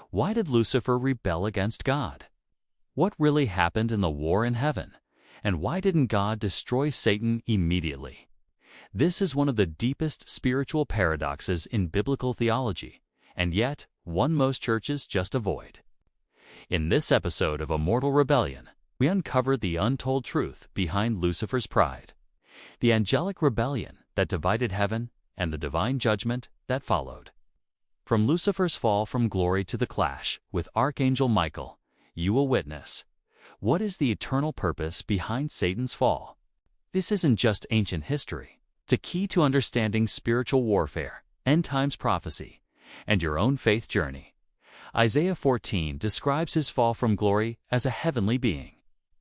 Why did Lucifer rebel against God? What really happened in the war in heaven? And why didn't God destroy Satan immediately? This is one of the deepest spiritual paradoxes in biblical theology, and yet one most churches just avoid. In this episode of Immortal Rebellion, we uncover the untold truth behind Lucifer's pride, the angelic rebellion that divided heaven, and the divine judgment that followed. From Lucifer's fall from glory to the clash with Archangel Michael, you will witness, what is the eternal purpose behind Satan's fall? This isn't just ancient history. It's a key to understanding spiritual warfare, end times prophecy, and your own faith journey. Isaiah 14 describes his fall from glory as a heavenly being.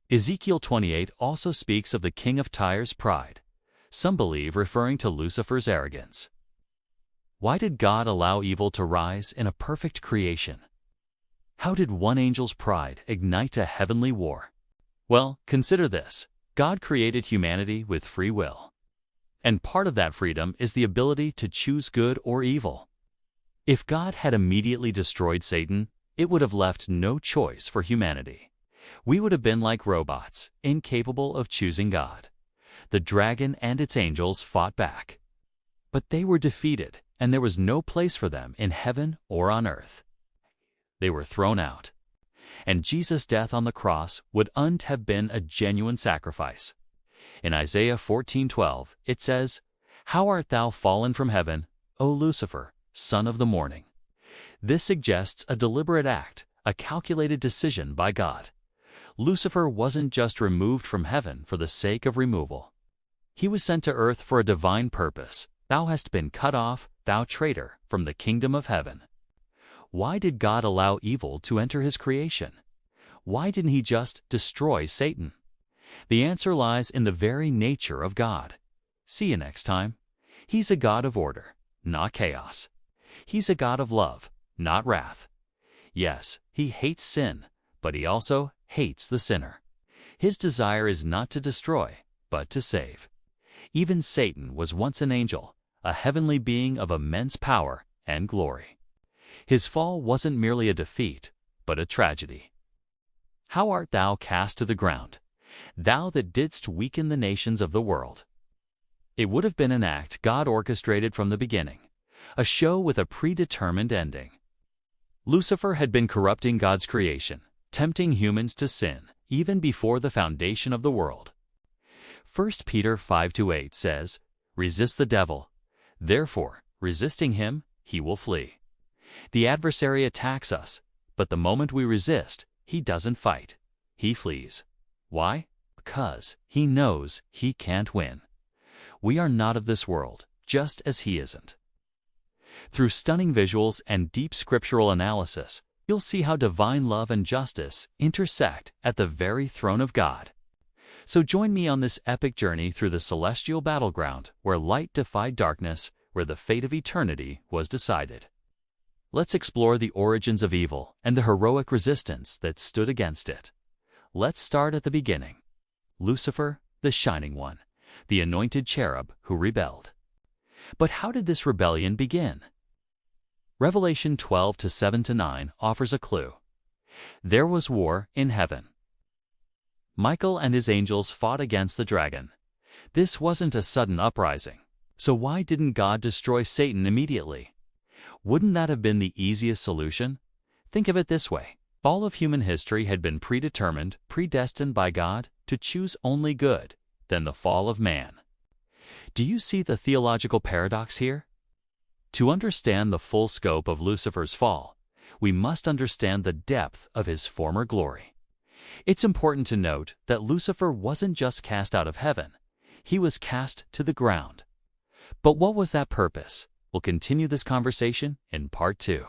Ezekiel 28 also speaks of the king of Tyre's pride, some believe referring to Lucifer's arrogance. Why did God allow evil to rise in a perfect creation? How did one angel's pride ignite a heavenly war? Well, consider this. God created humanity with free will. And part of that freedom is the ability to choose good or evil. If God had immediately destroyed Satan, it would have left no choice for humanity. We would have been like robots, incapable of choosing God. The dragon and its angels fought back. But they were defeated, and there was no place for them in heaven or on earth. They were thrown out. And Jesus' death on the cross would have been a genuine sacrifice. In Isaiah 14:12, it says, "How art thou fallen from heaven, O Lucifer, son of the morning?" This suggests a deliberate act, a calculated decision by God. Lucifer wasn't just removed from heaven for the sake of removal. He was sent to earth for a divine purpose. Thou hast been cut off, thou traitor, from the kingdom of heaven. Why did God allow evil to enter his creation? Why didn't he just destroy Satan? The answer lies in the very nature of God. See you next time. He's a God of order, not chaos. He's a God of love, not wrath. Yes, he hates sin, but he also hates the sinner. His desire is not to destroy, but to save. Even Satan was once an angel, a heavenly being of immense power and glory. His fall wasn't merely a defeat, but a tragedy. How art thou cast to the ground, thou that didst weaken the nations of the world? It would have been an act God orchestrated from the beginning, a show with a predetermined ending. Lucifer had been corrupting God's creation, tempting humans to sin, even before the foundation of the world. 1 Peter 5:8 says, "Resist the devil. Therefore, resisting him, he will flee." The adversary attacks us, but the moment we resist, he doesn't fight. He flees. Why? Because he knows he can't win. We are not of this world, just as he isn't. Through stunning visuals and deep scriptural analysis, you'll see how divine love and justice intersect at the very throne of God. So join me on this epic journey through the celestial battleground where light defied darkness, where the fate of eternity was decided. Let's explore the origins of evil and the heroic resistance that stood against it. Let's start at the beginning. Lucifer, the shining one, the anointed cherub who rebelled. But how did this rebellion begin? Revelation 12:7-9 offers a clue. There was war in heaven. Michael and his angels fought against the dragon. This wasn't a sudden uprising. So why didn't God destroy Satan immediately? Wouldn't that have been the easiest solution? Think of it this way. All of human history had been predetermined, predestined by God to choose only good, then the fall of man. Do you see the theological paradox here? To understand the full scope of Lucifer's fall, we must understand the depth of his former glory. It's important to note that Lucifer wasn't just cast out of heaven, he was cast to the ground. But what was that purpose? We'll continue this conversation in part 2.